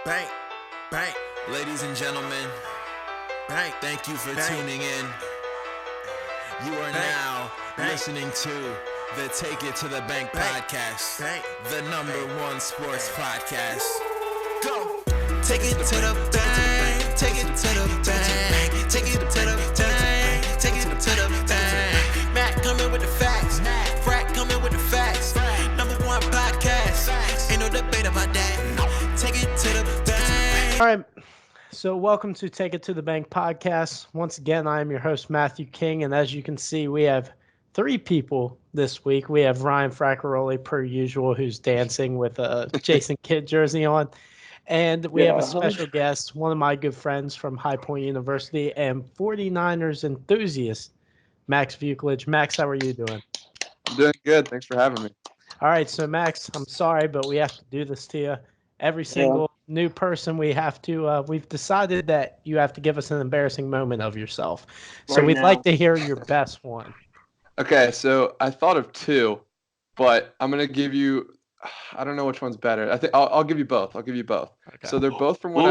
Bang, bang, ladies and gentlemen, bang, thank you for tuning in. You are now listening to the Take It to the Bank podcast, the number one sports podcast. Go! Take it to the bank, take it to the bank, take it to the bank, take it to the bank. Matt coming with the facts, Frack coming with the facts. Number one podcast, ain't no debate about that. Take it to the bank. All right, so welcome to Take It to the Bank podcast. Once again, I am your host, Matthew King, and as you can see, we have three people this week. We have Ryan Fraccaroli, per usual, who's dancing with a Jason Kidd jersey on. And we have a special guest, one of my good friends from High Point University and 49ers enthusiast, Max Vukelich. Max, how are you doing? I'm doing good. Thanks for having me. All right, so Max, I'm sorry, but we have to do this to you. Every single new person we've decided that you have to give us an embarrassing moment of yourself. So we'd like to hear your best one. Okay, so I thought of two, but I'm going to give you, I don't know which one's better. I think I'll give you both. I'll give you both. Okay. So they're both from when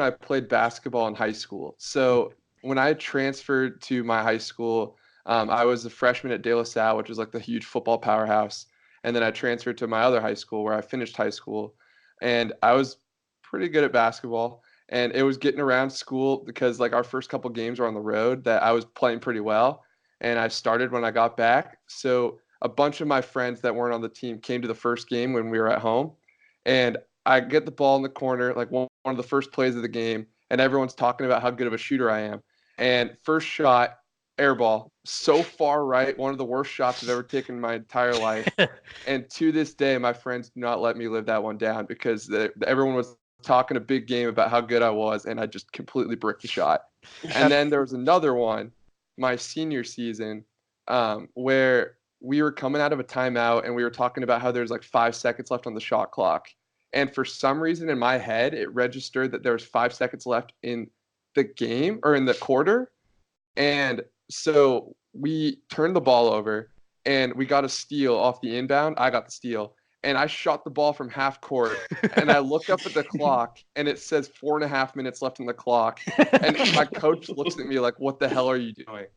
I played basketball in high school. So when I transferred to my high school, I was a freshman at De La Salle, which was like the huge football powerhouse. And then I transferred to my other high school where I finished high school. And I was pretty good at basketball. And it was getting around school because like our first couple games were on the road that I was playing pretty well. And I started when I got back. So a bunch of my friends that weren't on the team came to the first game when we were at home. And I get the ball in the corner, like one of the first plays of the game. And everyone's talking about how good of a shooter I am. And first shot, air ball, so far right, one of the worst shots I've ever taken in my entire life. And to this day, my friends do not let me live that one down because everyone was talking a big game about how good I was, and I just completely bricked the shot. And then there was another one, my senior season, where we were coming out of a timeout, and we were talking about how there's like 5 seconds left on the shot clock. And for some reason in my head, it registered that there was 5 seconds left in the game or in the quarter. And so we turned the ball over and we got a steal off the inbound. I got the steal and I shot the ball from half court and I look up at the clock and it says 4.5 minutes left on the clock. And my coach looks at me like, what the hell are you doing?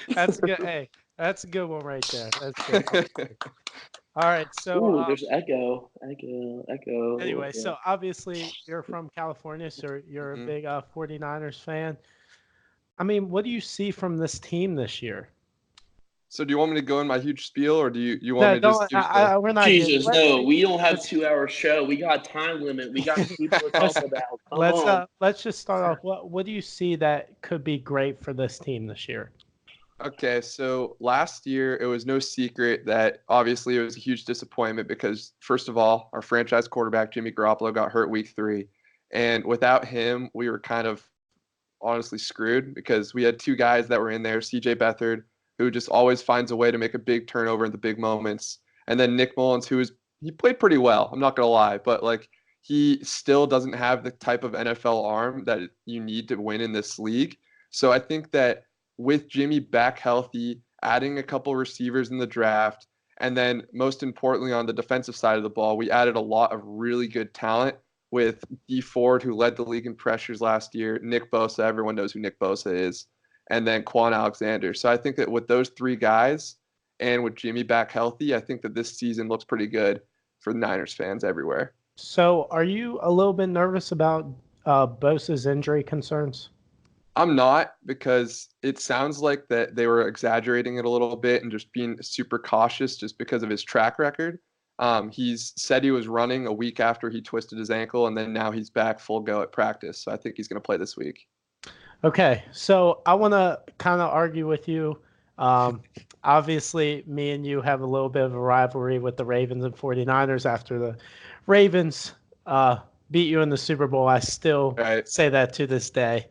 That's good. Hey, that's a good one right there. That's good. All right. So there's echo. Anyway, so obviously you're from California, so you're a big 49ers fan. I mean, what do you see from this team this year? So do you want me to go in my huge spiel, or do you want me to just do we're not Jesus, no, we don't have 2-hour show. We got time limit. We got people to talk about. Let's just start off. What do you see that could be great for this team this year? Okay, so last year it was no secret that obviously it was a huge disappointment because, first of all, our franchise quarterback, Jimmy Garoppolo, got hurt week 3. And without him, we were kind of honestly screwed because we had two guys that were in there, CJ Beathard, who just always finds a way to make a big turnover in the big moments. And then Nick Mullins, he played pretty well, I'm not going to lie, but like he still doesn't have the type of NFL arm that you need to win in this league. So I think that with Jimmy back healthy, adding a couple receivers in the draft, and then most importantly on the defensive side of the ball, we added a lot of really good talent with D Ford, who led the league in pressures last year, Nick Bosa, everyone knows who Nick Bosa is, and then Quan Alexander. So I think that with those three guys and with Jimmy back healthy, I think that this season looks pretty good for Niners fans everywhere. So are you a little bit nervous about Bosa's injury concerns? I'm not, because it sounds like that they were exaggerating it a little bit and just being super cautious just because of his track record. He's said he was running a week after he twisted his ankle, and then now he's back full go at practice. So I think he's going to play this week. Okay, so I want to kind of argue with you. Obviously, me and you have a little bit of a rivalry with the Ravens and 49ers after the Ravens beat you in the Super Bowl. I still say that to this day,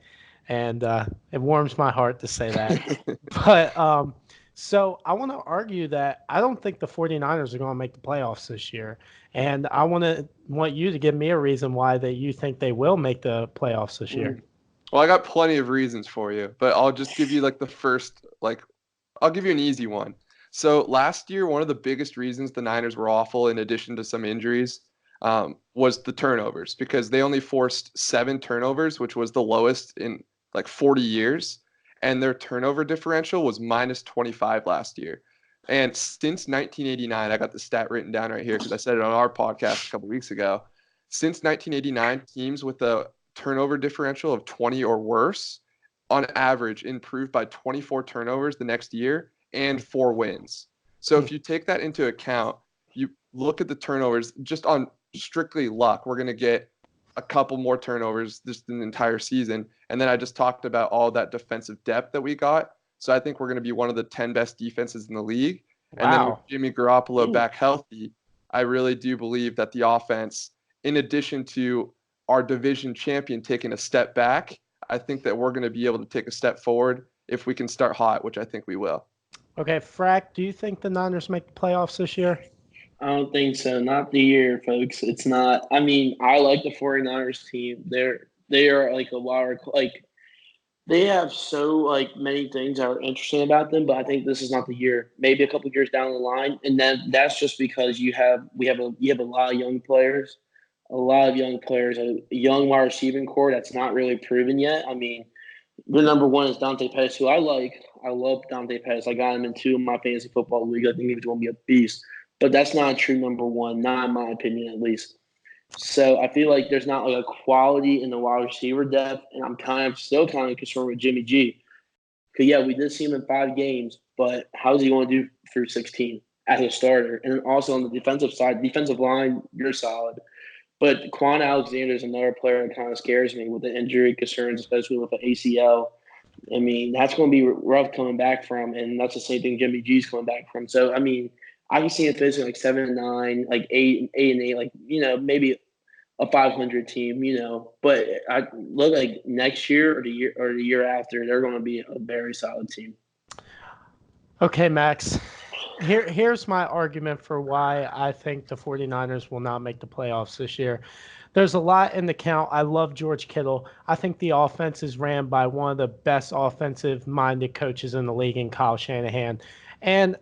and it warms my heart to say that. But so I want to argue that I don't think the 49ers are going to make the playoffs this year. And I want you to give me a reason why that you think they will make the playoffs this year. Well, I got plenty of reasons for you, but I'll just give you like the first, I'll give you an easy one. So last year, one of the biggest reasons the Niners were awful, in addition to some injuries, was the turnovers, because they only forced 7 turnovers, which was the lowest in like 40 years. And their turnover differential was minus 25 last year. And since 1989, I got the stat written down right here because I said it on our podcast a couple weeks ago. Since 1989, teams with a turnover differential of 20 or worse, on average, improved by 24 turnovers the next year and 4 wins. So if you take that into account, you look at the turnovers just on strictly luck, we're going to get a couple more turnovers just in the entire season. And then I just talked about all that defensive depth that we got. So I think we're going to be one of the 10 best defenses in the league. Wow. And then with Jimmy Garoppolo back healthy, I really do believe that the offense, in addition to our division champion taking a step back, I think that we're going to be able to take a step forward if we can start hot, which I think we will. Okay, Frack, do you think the Niners make the playoffs this year? I don't think so. Not the year, folks. It's not. I mean, I like the 49ers team. They are like a lot of, like, they have so like many things that are interesting about them, but I think this is not the year. Maybe a couple of years down the line, and then that's just because you have a lot of young players, a young wide receiving core that's not really proven yet. I mean, the number one is Dante Pettis, who I like. I love Dante Pettis. I got him in 2 of my fantasy football league. I think he's going to be a beast. But that's not a true number one, not in my opinion at least. So I feel like there's not like a quality in the wide receiver depth, and I'm still kind of concerned with Jimmy G. Because, yeah, we did see him in 5 games, but how's he going to do through 16 as a starter? And then also on the defensive side, defensive line, you're solid. But Quan Alexander is another player that kind of scares me with the injury concerns, especially with the ACL. I mean, that's going to be rough coming back from, and that's the same thing Jimmy G's coming back from. So, I mean, I can see it finishing like 7-9, like 8-8, like, maybe a 500 team, But I look like next year or the year after, they're going to be a very solid team. Okay, Max. Here's my argument for why I think the 49ers will not make the playoffs this year. There's a lot in the count. I love George Kittle. I think the offense is ran by one of the best offensive-minded coaches in the league in Kyle Shanahan. And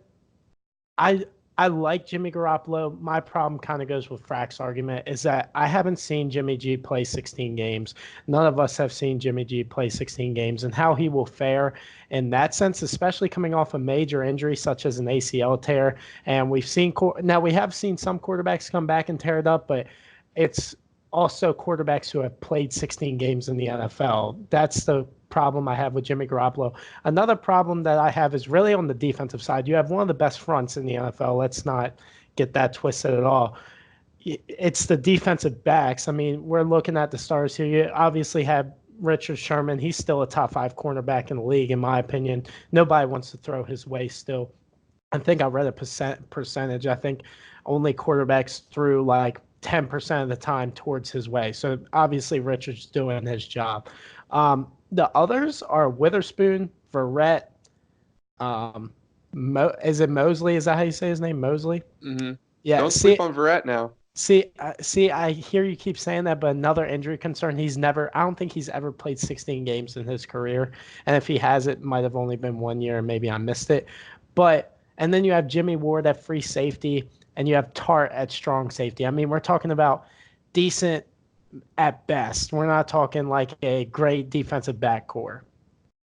I like Jimmy Garoppolo. My problem kind of goes with Frack's argument is that I haven't seen Jimmy G play 16 games. None of us have seen Jimmy G play 16 games, and how he will fare in that sense, especially coming off a major injury such as an ACL tear. And we have seen some quarterbacks come back and tear it up, but it's also quarterbacks who have played 16 games in the NFL. That's the problem I have with Jimmy Garoppolo. Another problem that I have is really on the defensive side. You have one of the best fronts in the NFL. Let's not get that twisted at all. It's the defensive backs. I mean, we're looking at the stars here. You obviously have Richard Sherman. He's still a top 5 cornerback in the league, in my opinion. Nobody wants to throw his way still. I think I read a percentage. I think only quarterbacks threw like 10% of the time towards his way. So obviously Richard's doing his job. The others are Witherspoon, Verrett. Is it Mosley? Is that how you say his name? Mosley? Mm-hmm. Yeah. Don't sleep on Verrett now. See, I hear you keep saying that, but another injury concern. I don't think he's ever played 16 games in his career. And if he has, it might have only been 1 year and maybe I missed it. And then you have Jimmy Ward at free safety and you have Tart at strong safety. I mean, we're talking about decent at best. We're not talking like a great defensive backcourt.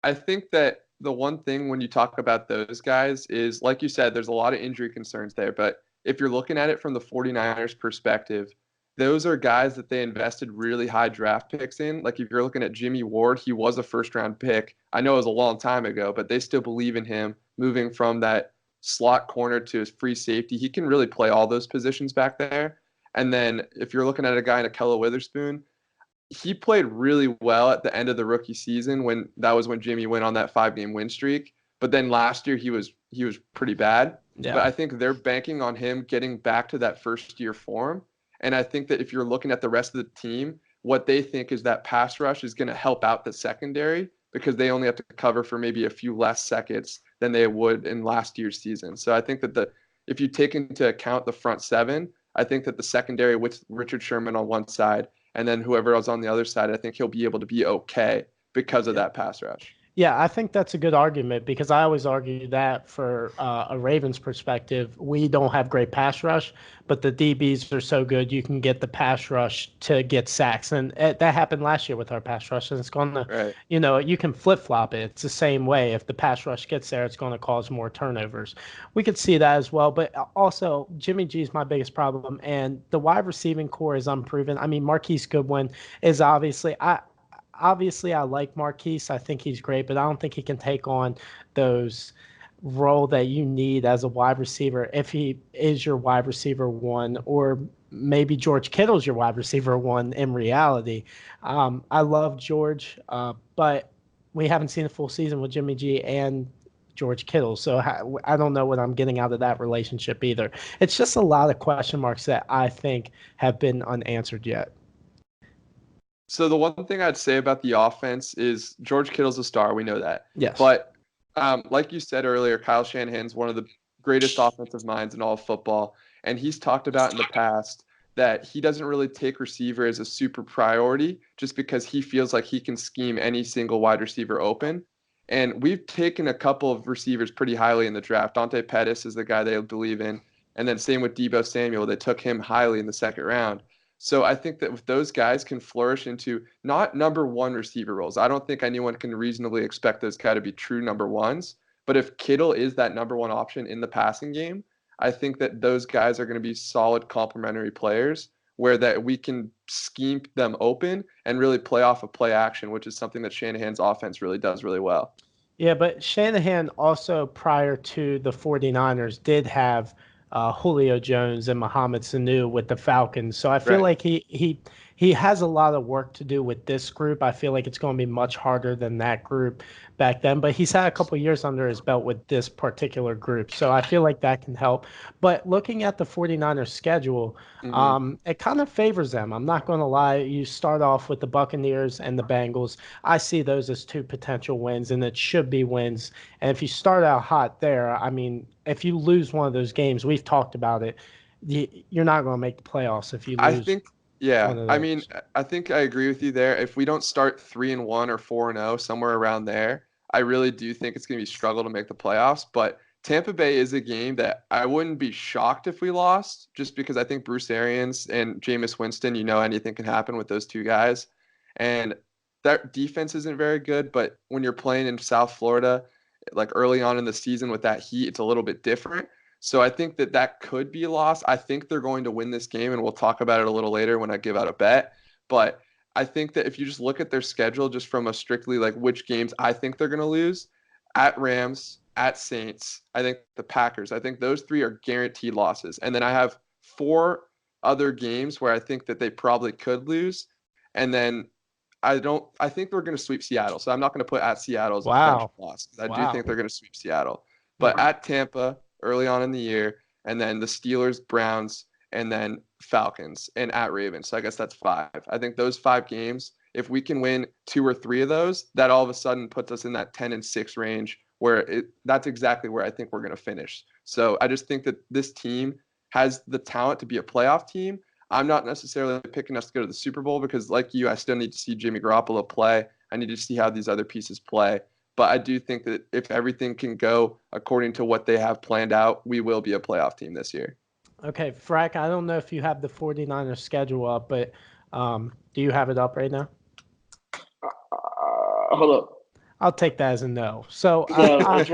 I think that the one thing when you talk about those guys is, like you said, there's a lot of injury concerns there. But if you're looking at it from the 49ers perspective, those are guys that they invested really high draft picks in. Like if you're looking at Jimmy Ward, he was a first-round pick. I know it was a long time ago, but they still believe in him moving from that slot corner to his free safety. He can really play all those positions back there. And then if you're looking at a guy in Ahkello Witherspoon, he played really well at the end of the rookie season when Jimmy went on that 5-game win streak. But then last year he was pretty bad. Yeah. But I think they're banking on him getting back to that first-year form. And I think that if you're looking at the rest of the team, what they think is that pass rush is going to help out the secondary because they only have to cover for maybe a few less seconds than they would in last year's season. So I think that if you take into account the front 7, I think that the secondary with Richard Sherman on one side and then whoever else on the other side, I think he'll be able to be okay because of that pass rush. Yeah, I think that's a good argument because I always argue that for a Ravens perspective, we don't have great pass rush, but the DBs are so good you can get the pass rush to get sacks, and that happened last year with our pass rush, and it's going to, Right. you can flip flop it. It's the same way. If the pass rush gets there, it's going to cause more turnovers. We could see that as well, but also Jimmy G is my biggest problem, and the wide receiving core is unproven. I mean, Marquise Goodwin is obviously I like Marquise. I think he's great, but I don't think he can take on those role that you need as a wide receiver if he is your wide receiver one, or maybe George Kittle's your wide receiver one in reality. I love George, but we haven't seen a full season with Jimmy G and George Kittle, so I don't know what I'm getting out of that relationship either. It's just a lot of question marks that I think have been unanswered yet. So the one thing I'd say about the offense is George Kittle's a star. We know that. Yes. But like you said earlier, Kyle Shanahan's one of the greatest offensive minds in all of football. And he's talked about in the past that he doesn't really take receiver as a super priority just because he feels like he can scheme any single wide receiver open. And we've taken a couple of receivers pretty highly in the draft. Dante Pettis is the guy they believe in. And then same with Deebo Samuel. They took him highly in the second round. So I think that if those guys can flourish into not number one receiver roles, I don't think anyone can reasonably expect those guys to be true number ones. But if Kittle is that number one option in the passing game, I think that those guys are going to be solid complementary players where that we can scheme them open and really play off of play action, which is something that Shanahan's offense really does really well. Yeah, but Shanahan also, prior to the 49ers, did have Julio Jones and Mohamed Sanu with the Falcons. So I feel Right. like he has a lot of work to do with this group. I feel like it's going to be much harder than that group back then. But he's had a couple of years under his belt with this particular group. So I feel like that can help. But looking at the 49ers schedule, it kind of favors them. I'm not going to lie. You start off with the Buccaneers and the Bengals. I see those as two potential wins, and it should be wins. And if you start out hot there, I mean, if you lose one of those games, we've talked about it, you're not going to make the playoffs if you lose. I think, yeah. I mean, I think I agree with you there. If we don't start 3-1 or 4-0, somewhere around there, I really do think it's going to be a struggle to make the playoffs. But Tampa Bay is a game that I wouldn't be shocked if we lost, just because I think Bruce Arians and Jameis Winston, anything can happen with those two guys. And that defense isn't very good, but when you're playing in South Florida, like early on in the season with that heat, it's a little bit different. So I think that could be a loss. I think they're going to win this game, and we'll talk about it a little later when I give out a bet. But I think that if you just look at their schedule just from a strictly like which games I think they're going to lose, at Rams, at Saints, I think the Packers, I think those three are guaranteed losses. And then I have 4 other games where I think that they probably could lose. And then I think we're going to sweep Seattle. So I'm not going to put at Seattle as a potential loss, because I do think they're going to sweep Seattle. But at Tampa early on in the year, and then the Steelers, Browns, and then Falcons, and at Ravens. So I guess that's 5. I think those 5 games, if we can win 2 or 3 of those, that all of a sudden puts us in that 10-6 range where that's exactly where I think we're going to finish. So I just think that this team has the talent to be a playoff team. I'm not necessarily picking us to go to the Super Bowl because, like you, I still need to see Jimmy Garoppolo play. I need to see how these other pieces play. But I do think that if everything can go according to what they have planned out, we will be a playoff team this year. Okay, Frack, I don't know if you have the 49ers schedule up, but do you have it up right now? Hold up. I'll take that as a no. So I'm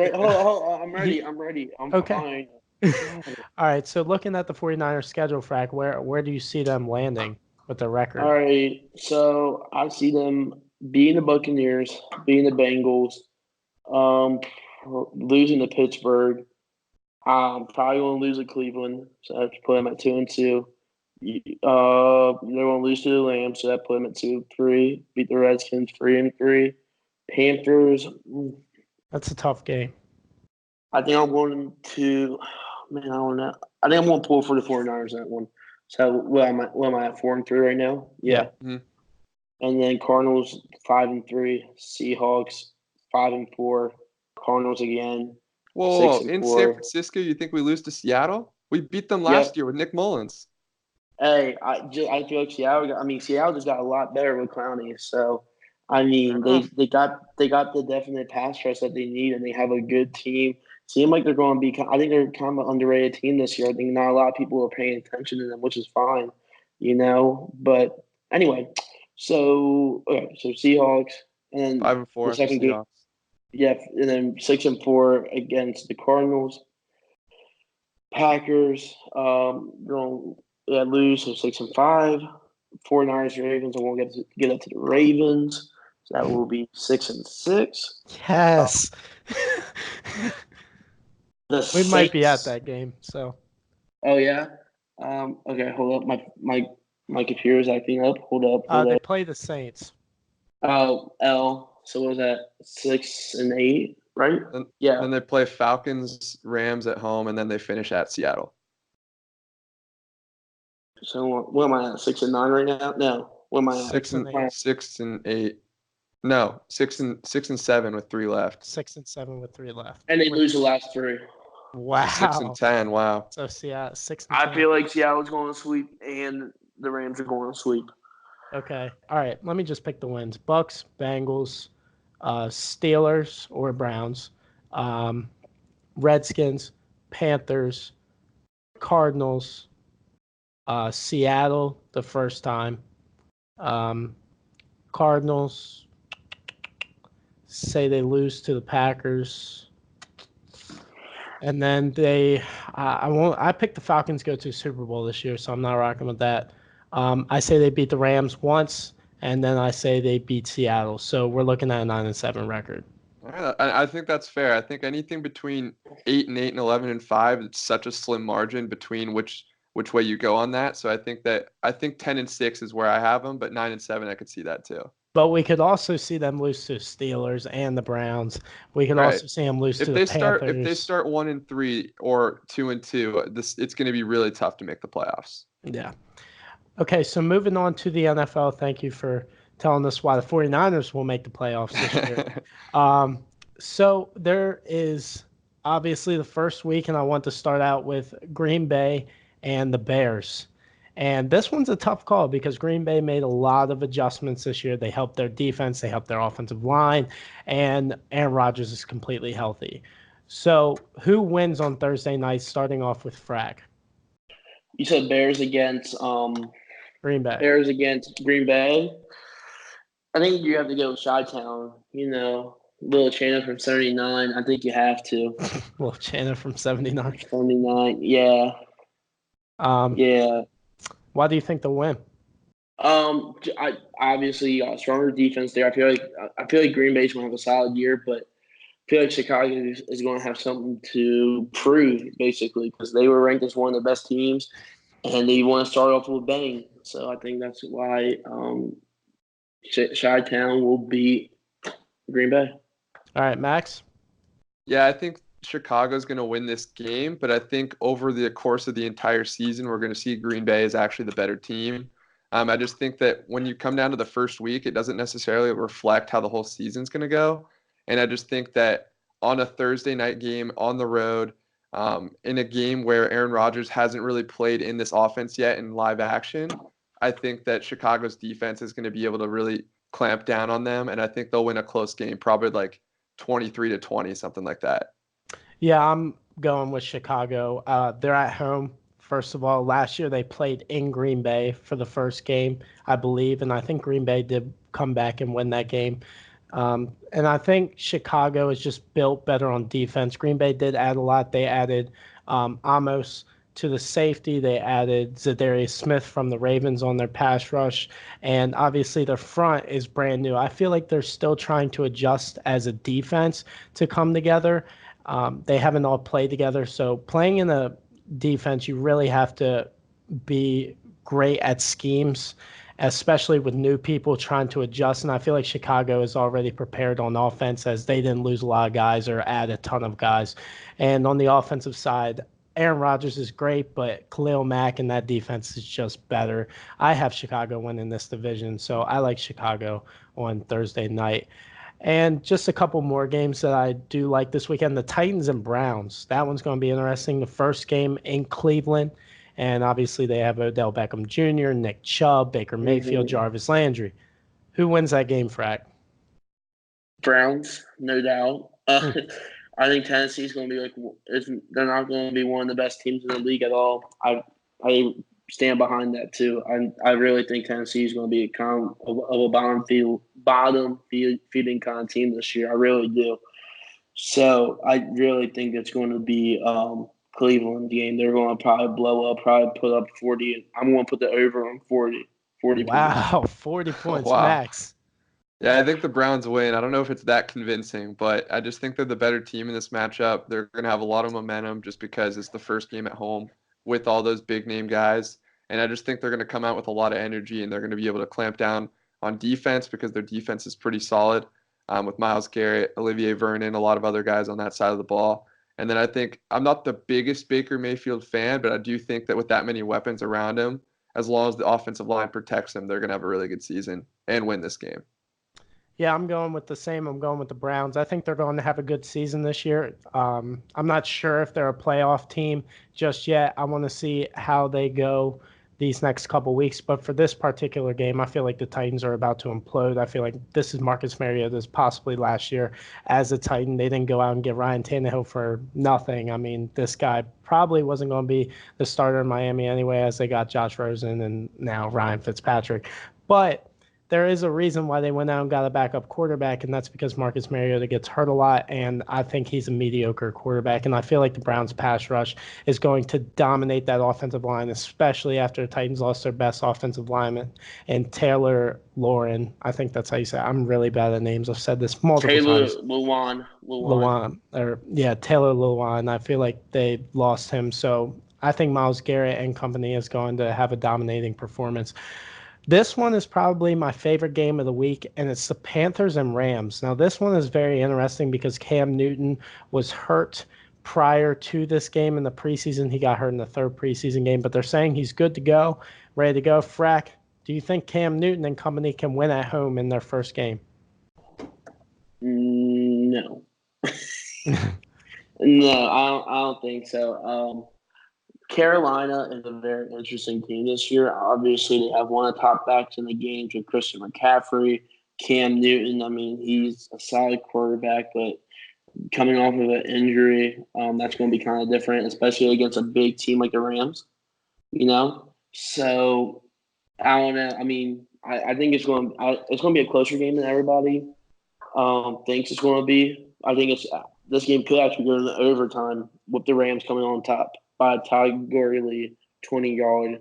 ready. I'm ready. I'm okay. Fine. All right. So looking at the 49ers schedule, Frack, where do you see them landing with the record? All right. So I see them beating the Buccaneers, beating the Bengals, losing to Pittsburgh. Probably going to lose to Cleveland, so I have to put them at 2-2. They're going to lose to the Rams, so that put them at 2-3. Beat the Redskins 3-3. Panthers. That's a tough game. I think I'm going to. Man, I don't know. I think I'm going to pull for the 49ers in that one. So what am I at 4-3 right now? Yeah. Mm-hmm. And then Cardinals 5-3. Seahawks 5-4. Cardinals again. Whoa! In San Francisco, you think we lose to Seattle? We beat them last year with Nick Mullins. Hey, I feel like Seattle just got a lot better with Clowney. So I mean, they got the definite pass rush that they need, and they have a good team. Seem like they're going to be. I think they're kind of an underrated team this year. I think not a lot of people are paying attention to them, which is fine, But anyway, so Seahawks, and then 5-4 the second game, Seahawks. yeah, and then 6-4 against the Cardinals. Packers going lose, so 6-5. 49ers, Ravens, and we'll get up to the Ravens. So that will be 6-6. Yes. We might be at Saints. that game. So. Oh yeah. Okay, hold up. My computer's acting up. Hold up. They play the Saints. Oh, So what was that? 6-8, right? Yeah. Then they play Falcons, Rams at home, and then they finish at Seattle. So what am I at? 6-9 right now? No. What am I at? 6-8. No, 6-7 with 3 left. 6-7 with 3 left. And they lose the last 3. Wow. 6-10. Wow. So Seattle 6-10. I feel like Seattle's going to sweep, and the Rams are going to sweep. Okay. All right. Let me just pick the wins: Bucks, Bengals, Steelers or Browns, Redskins, Panthers, Cardinals, Seattle the first time, Cardinals. Say they lose to the Packers, and then I picked the Falcons to go to Super Bowl this year, so I'm not rocking with that. I say they beat the Rams once, and then I say they beat Seattle. So we're looking at a 9-7 record. I think that's fair. I think anything between 8-8 and 11-5, it's such a slim margin between which way you go on that. So I think 10-6 is where I have them, but 9-7 I could see that too. But we could also see them lose to Steelers and the Browns. We could also see them lose to the Panthers. If they start 1-3 or 2-2, it's going to be really tough to make the playoffs. Yeah. Okay, so moving on to the NFL. Thank you for telling us why the 49ers will make the playoffs this year. So there is obviously the first week, and I want to start out with Green Bay and the Bears. And this one's a tough call because Green Bay made a lot of adjustments this year. They helped their defense. They helped their offensive line. And Aaron Rodgers is completely healthy. So who wins on Thursday night, starting off with Frag? You said Bears against Green Bay. Bears against Green Bay. I think you have to go with Chi-Town. Little Channa from 79. I think you have to. Little Channa from 79. 79, yeah. Yeah. Why do you think they'll win? I obviously stronger defense there. I feel like Green Bay's going to have a solid year, but I feel like Chicago is going to have something to prove, basically, because they were ranked as one of the best teams, and they want to start off with a bang. So I think that's why Chi-Town will beat Green Bay. All right, Max? Yeah, I think Chicago's going to win this game, but I think over the course of the entire season, we're going to see Green Bay is actually the better team. I just think that when you come down to the first week, it doesn't necessarily reflect how the whole season's going to go. And I just think that on a Thursday night game on the road, in a game where Aaron Rodgers hasn't really played in this offense yet in live action, I think that Chicago's defense is going to be able to really clamp down on them. And I think they'll win a close game, probably like 23-20, something like that. Yeah, I'm going with Chicago. They're at home. First of all, last year they played in Green Bay for the first game, I believe, and I think Green Bay did come back and win that game. And I think Chicago is just built better on defense. Green Bay did add a lot. They added Amos to the safety. They added Zadarius Smith from the Ravens on their pass rush. And obviously their front is brand new. I feel like they're still trying to adjust as a defense to come together. They haven't all played together. So playing in a defense, you really have to be great at schemes, especially with new people trying to adjust. And I feel like Chicago is already prepared on offense as they didn't lose a lot of guys or add a ton of guys. And on the offensive side, Aaron Rodgers is great, but Khalil Mack and that defense is just better. I have Chicago winning this division, so I like Chicago on Thursday night. And just a couple more games that I do like this weekend. The Titans and Browns. That one's going to be interesting. The first game in Cleveland. And obviously they have Odell Beckham Jr., Nick Chubb, Baker Mayfield, Jarvis Landry. Who wins that game, Frack? Browns, no doubt. I think Tennessee's going to be they're not going to be one of the best teams in the league at all. I stand behind that too. I really think Tennessee is going to be kind of a bottom feeding kind of team this year. I really do. So I really think it's going to be Cleveland game. They're going to probably blow up, probably put up 40. I'm going to put the over on 40 wow, points. 40 points Wow. max. Yeah, I think the Browns win. I don't know if it's that convincing, but I just think they're the better team in this matchup. They're going to have a lot of momentum just because it's the first game at home with all those big name guys. And I just think they're going to come out with a lot of energy, and they're going to be able to clamp down on defense because their defense is pretty solid with Myles Garrett, Olivier Vernon, a lot of other guys on that side of the ball. And then I think I'm not the biggest Baker Mayfield fan, but I do think that with that many weapons around him, as long as the offensive line protects him, they're going to have a really good season and win this game. Yeah, I'm going with the same. I'm going with the Browns. I think they're going to have a good season this year. I'm not sure if they're a playoff team just yet. I want to see how they go these next couple weeks. But for this particular game, I feel like the Titans are about to implode. I feel like this is Marcus Mariota's possibly last year as a Titan. They didn't go out and get Ryan Tannehill for nothing. I mean, this guy probably wasn't going to be the starter in Miami anyway, as they got Josh Rosen and now Ryan Fitzpatrick. But there is a reason why they went out and got a backup quarterback, and that's because Marcus Mariota gets hurt a lot, and I think he's a mediocre quarterback. And I feel like the Browns' pass rush is going to dominate that offensive line, especially after the Titans lost their best offensive lineman, and Taylor Lewan. I think that's how you say it. I'm really bad at names. I've said this multiple times. Taylor Lewan. Taylor Lewan. I feel like they lost him, so I think Myles Garrett and company is going to have a dominating performance. This one is probably my favorite game of the week, and it's the Panthers and Rams. Now, this one is very interesting because Cam Newton was hurt prior to this game in the preseason. He got hurt in the third preseason game, but they're saying he's good to go, ready to go. Frack, do you think Cam Newton and company can win at home in their first game? No. No, I don't think so. Carolina is a very interesting team this year. Obviously, they have one of the top backs in the games with Christian McCaffrey. Cam Newton, I mean, he's a solid quarterback, but coming off of an injury, that's going to be kind of different, especially against a big team like the Rams, So, I don't know. I mean, I think it's going to be a closer game than everybody thinks it's going to be. I think this game could actually go into overtime with the Rams coming on top by a Todd Gurley 20-yard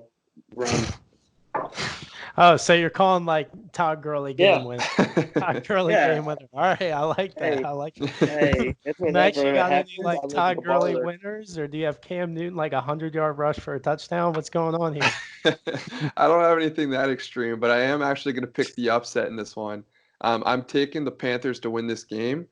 run. Oh, so you're calling like Todd Gurley game winner. Todd Gurley game winner. All right, I like that. I like that. Hey, Max, you got any like Todd Gurley winners, or do you have Cam Newton like 100-yard rush for a touchdown? What's going on here? I don't have anything that extreme, but I am actually going to pick the upset in this one. I'm taking the Panthers to win this game.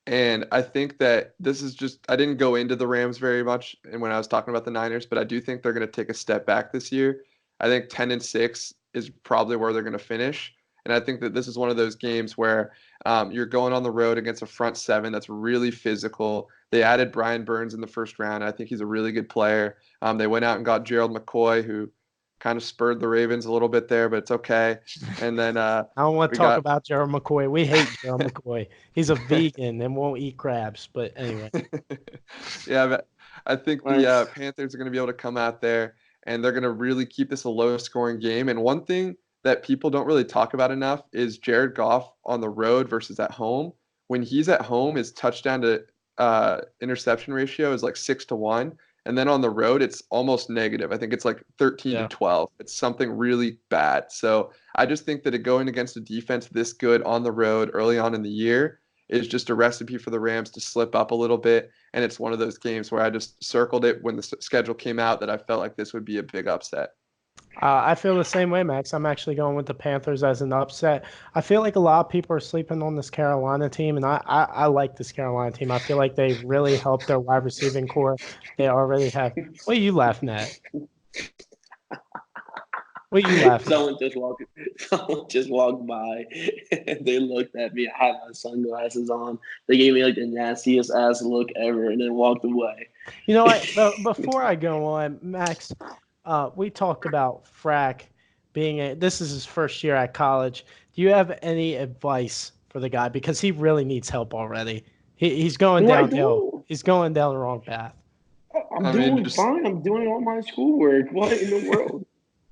And I think that this is just – I didn't go into the Rams very much when I was talking about the Niners, but I do think they're going to take a step back this year. I think 10-6 is probably where they're going to finish. And I think that this is one of those games where you're going on the road against a front seven that's really physical. They added Brian Burns in the first round. I think he's a really good player. They went out and got Gerald McCoy, who kind of spurred the Ravens a little bit there, but it's okay. And then I don't want to talk about Gerald McCoy. We hate Gerald McCoy. He's a vegan and won't eat crabs. But anyway. Yeah, but I think the Panthers are going to be able to come out there, and they're going to really keep this a low-scoring game. And one thing that people don't really talk about enough is Jared Goff on the road versus at home. When he's at home, his touchdown to interception ratio is like 6-1. And then on the road, it's almost negative. I think it's like 13-12. It's something really bad. So I just think that going against a defense this good on the road early on in the year is just a recipe for the Rams to slip up a little bit. And it's one of those games where I just circled it when the schedule came out that I felt like this would be a big upset. I feel the same way, Max. I'm actually going with the Panthers as an upset. I feel like a lot of people are sleeping on this Carolina team, and I like this Carolina team. I feel like they really helped their wide receiving core. They already have. What are you laughing at? What are you laughing Someone just walked by, and they looked at me. I had my sunglasses on. They gave me like the nastiest ass look ever, and then walked away. You know what? Before I go on, Max, we talked about Frack this is his first year at college. Do you have any advice for the guy because he really needs help already. He's going downhill. He's going down the wrong path. I'm doing fine. I'm doing all my schoolwork. What in the world?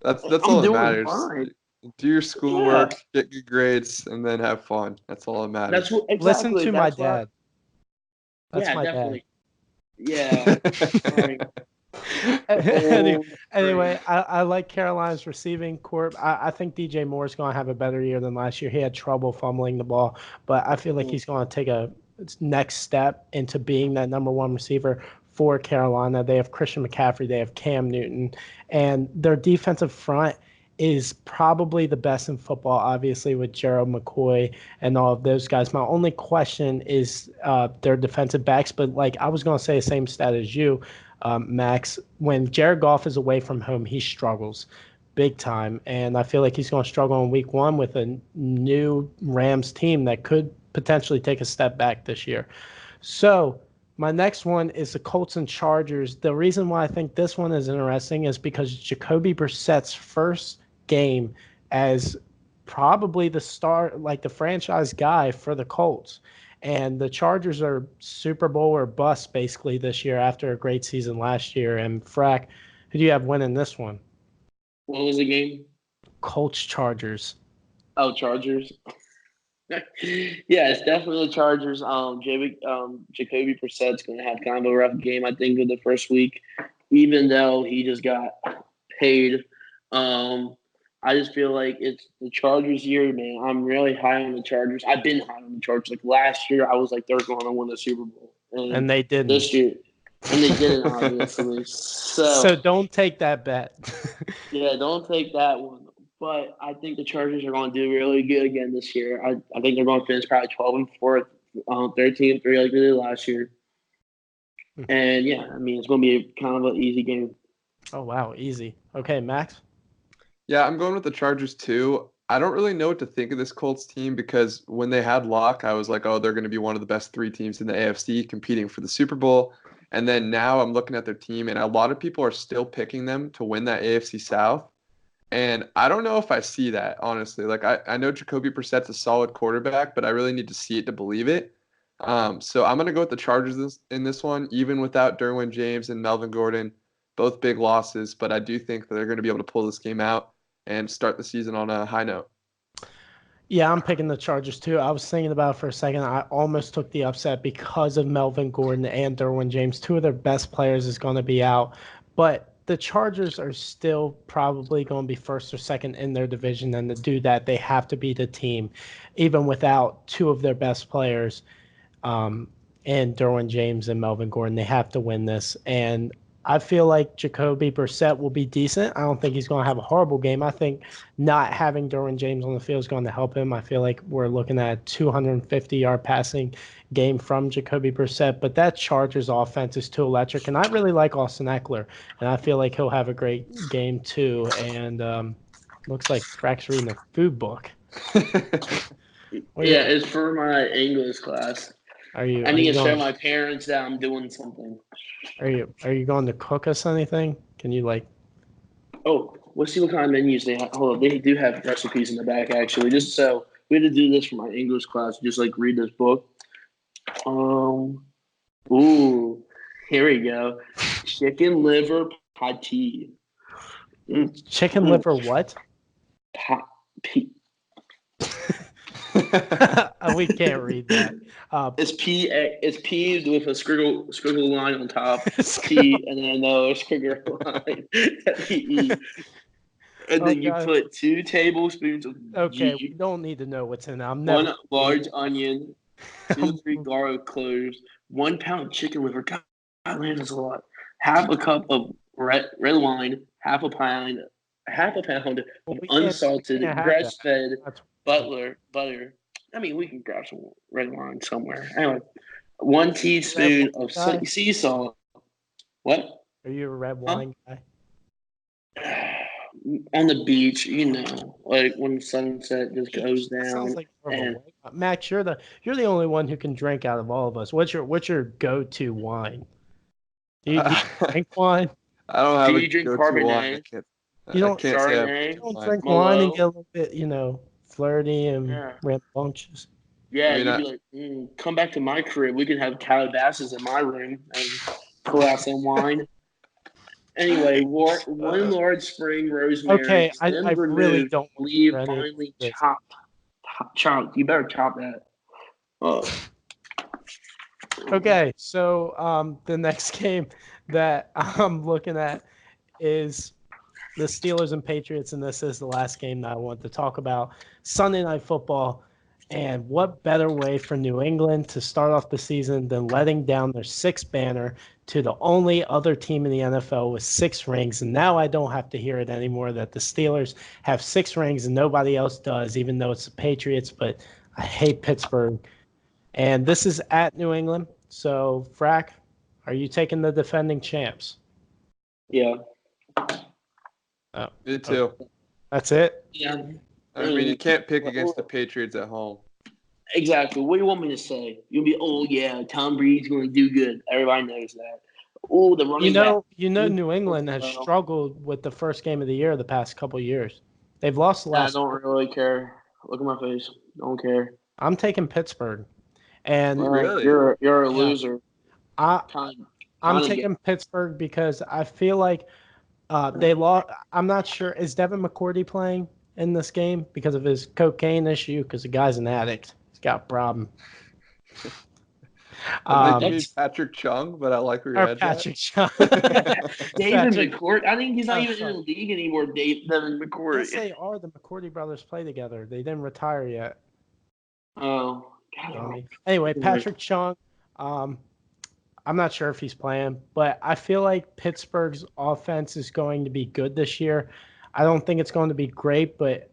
That's all that matters. Fine. Do your schoolwork, get good grades, and then have fun. That's all that matters. That's what, exactly. Listen to my dad. That's my definitely. Dad. Yeah. Anyway, I like Carolina's receiving corps. I think DJ Moore's going to have a better year than last year. He had trouble fumbling the ball, but I feel like he's going to take a next step into being that number one receiver for Carolina. They have Christian McCaffrey. They have Cam Newton. And their defensive front is probably the best in football, obviously, with Gerald McCoy and all of those guys. My only question is their defensive backs. But, I was going to say the same stat as you, Max. When Jared Goff is away from home, he struggles big time. And I feel like he's going to struggle in week one with a new Rams team that could potentially take a step back this year. So my next one is the Colts and Chargers. The reason why I think this one is interesting is because Jacoby Brissett's first game as probably the star, the franchise guy for the Colts. And the Chargers are Super Bowl or bust basically this year after a great season last year. And Frack, who do you have winning this one? What was the game? Colts Chargers. Oh, Chargers. Yeah, it's definitely the Chargers. Jacoby Brissett's going to have kind of a rough game, I think, in the first week, even though he just got paid. I just feel like it's the Chargers' year, man. I'm really high on the Chargers. I've been high on the Chargers. Last year, I was like, they're going to win the Super Bowl. And they didn't. This year. And they didn't, obviously. So don't take that bet. Yeah, don't take that one. But I think the Chargers are going to do really good again this year. I think they're going to finish probably 12-4, 13-3 like they did last year. And, yeah, it's going to be kind of an easy game. Oh, wow, easy. Okay, Max? Yeah, I'm going with the Chargers too. I don't really know what to think of this Colts team because when they had Locke, I was like, oh, they're going to be one of the best three teams in the AFC competing for the Super Bowl. And then now I'm looking at their team, and a lot of people are still picking them to win that AFC South. And I don't know if I see that, honestly. I know Jacoby Brissett's a solid quarterback, but I really need to see it to believe it. So I'm going to go with the Chargers in this one, even without Derwin James and Melvin Gordon, both big losses. But I do think that they're going to be able to pull this game out and start the season on a high note. Yeah, I'm picking the Chargers too. I was thinking about it for a second. I almost took the upset because of Melvin Gordon and Derwin James. Two of their best players is going to be out. But the Chargers are still probably going to be first or second in their division. And to do that, they have to beat a team, even without two of their best players, and Derwin James and Melvin Gordon. They have to win this. And I feel like Jacoby Brissett will be decent. I don't think he's going to have a horrible game. I think not having Derwin James on the field is going to help him. I feel like we're looking at a 250-yard passing game from Jacoby Brissett. But that Chargers offense is too electric. And I really like Austin Eckler. And I feel like he'll have a great game too. And looks like Frack's reading a food book. Yeah, it's for my English class. I need to show my parents that I'm doing something. Are you going to cook us anything? Can you Oh, let's see what kind of menus they have. Hold on, they do have recipes in the back actually. Just so we had to do this for my English class. Just read this book. Ooh, here we go. Chicken liver patty. Chicken liver what? We can't read that. It's P with a scriggle line on top. P and then another scriggle line. P-E. And then you put 2 tablespoons of Okay, we don't need to know what's in it. One large onion, 2 to 3 garlic cloves, 1 pound chicken liver. God, man, that's a lot. Half a cup of red wine, half a pound of unsalted grass-fed butter. We can grab some red wine somewhere. Anyway, 1 teaspoon of sea salt. What? Are you a red wine guy? On the beach, when the sunset just goes down. Sounds like Max, you're the only one who can drink out of all of us. What's your go-to wine? Do you drink wine? I don't have Do you drink Cabernet? You don't Chardonnay? You don't drink wine and get a little bit, flirty and rambunctious. Yeah, you'd be like, come back to my crib. We can have Calabasas in my room and pour out some wine. Anyway, one large spring rosemary, Okay, I really removed, don't want to leave hear any of finely this. chopped. You better chop that. Oh. Okay, so the next game that I'm looking at is the Steelers and Patriots, and this is the last game that I want to talk about. Sunday Night Football, and what better way for New England to start off the season than letting down their sixth banner to the only other team in the NFL with 6 rings. And now I don't have to hear it anymore that the Steelers have 6 rings and nobody else does, even though it's the Patriots. But I hate Pittsburgh. And this is at New England. So, Frack, are you taking the defending champs? Yeah. Oh, me too. That's it? Yeah. I mean, you can't pick against the Patriots at home. Exactly. What do you want me to say? You'll be, oh yeah, Tom Brady's going to do good. Everybody knows that. Oh, the running back. New England has struggled with the first game of the year the past couple of years. They've lost the last. I don't really care. Look at my face. Don't care. I'm taking Pittsburgh, and really, you're a loser. I'm taking Pittsburgh because I feel like they lost. I'm not sure. Is Devin McCourty playing in this game because of his cocaine issue? Because the guy's an addict. He's got a problem. I think you mean Patrick Chung, but I like where you're at. Patrick Chung. David McCourty. I think he's not even in the league anymore. Devin McCourty. Yes, they are. The McCourty brothers play together. They didn't retire yet. Oh. God. Anyway, Patrick Chung. I'm not sure if he's playing, but I feel like Pittsburgh's offense is going to be good this year. I don't think it's going to be great, but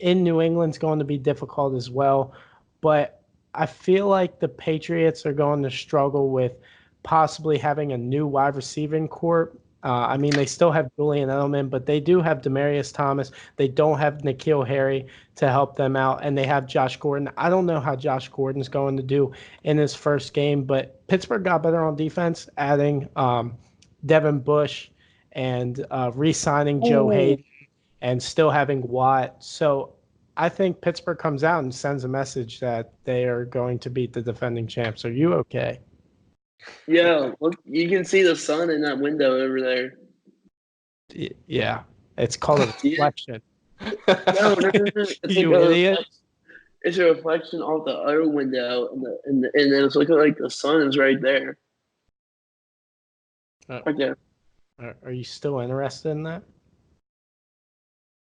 in New England's going to be difficult as well. But I feel like the Patriots are going to struggle with possibly having a new wide receiving corps. I mean, they still have Julian Edelman, but they do have Demaryius Thomas. They don't have N'Keal Harry to help them out, and they have Josh Gordon. I don't know how Josh Gordon's going to do in his first game, but Pittsburgh got better on defense, adding Devin Bush and re-signing Joe Hayden and still having Watt. So I think Pittsburgh comes out and sends a message that they are going to beat the defending champs. Are you okay? Yeah, look, you can see the sun in that window over there. Yeah, it's called a reflection. No. You idiot. It's a reflection off the other window, and then it's looking like the sun is right there. Right there. Are you still interested in that?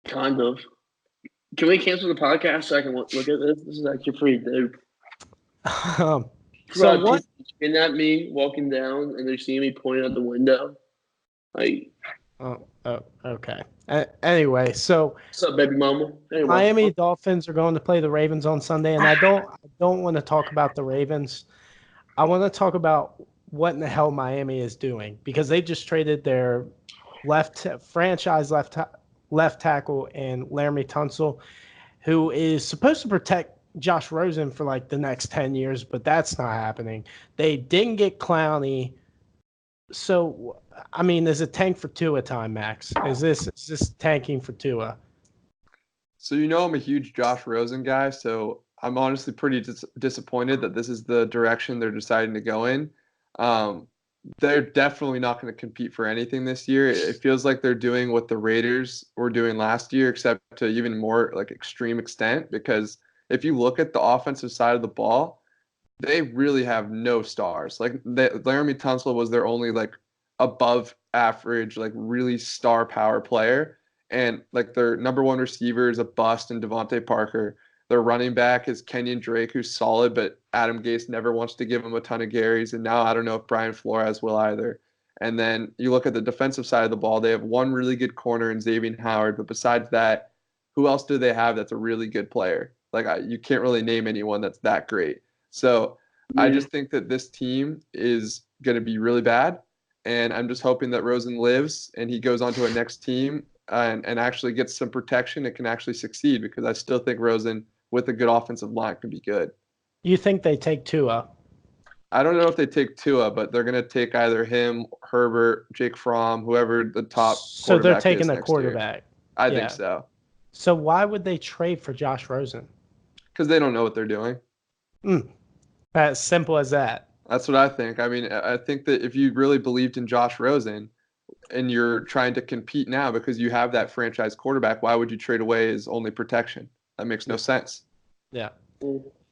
Kind of. Can we cancel the podcast so I can look at this? This is actually pretty dope. So what? Looking at me walking down, and they're seeing me pointing out the window. Like. Oh, okay. Anyway, so. What's up, baby mama? Anyway. Miami Dolphins are going to play the Ravens on Sunday, and I don't want to talk about the Ravens. I want to talk about what in the hell Miami is doing because they just traded their franchise left tackle and Laramie Tunsil, who is supposed to protect Josh Rosen for like the next 10 years, but that's not happening. They didn't get Clowney. So, I mean, is it tank for Tua time, Max? Is this tanking for Tua? So, I'm a huge Josh Rosen guy, so I'm honestly pretty disappointed that this is the direction they're deciding to go in. They're definitely not going to compete for anything this year. It feels like they're doing what the Raiders were doing last year, except to even more like extreme extent, because if you look at the offensive side of the ball, they really have no stars. Like Laramie Tunsil was their only like above average, like really star power player. And like their number one receiver is a bust in Devontae Parker. Their running back is Kenyon Drake, who's solid, but Adam Gase never wants to give him a ton of carries. And now I don't know if Brian Flores will either. And then you look at the defensive side of the ball, they have one really good corner in Xavier Howard. But besides that, who else do they have that's a really good player? Like you can't really name anyone that's that great. So I just think that this team is going to be really bad. And I'm just hoping that Rosen lives and he goes on to a next team and actually gets some protection and can actually succeed, because I still think Rosen with a good offensive line can be good. You think they take Tua? I don't know if they take Tua, but they're going to take either him, Herbert, Jake Fromm, whoever the top so they're taking is a quarterback. I think so. So why would they trade for Josh Rosen? Because they don't know what they're doing. As simple as that. That's what I think. I mean, I think that if you really believed in Josh Rosen and you're trying to compete now because you have that franchise quarterback, why would you trade away his only protection? That makes no sense. Yeah.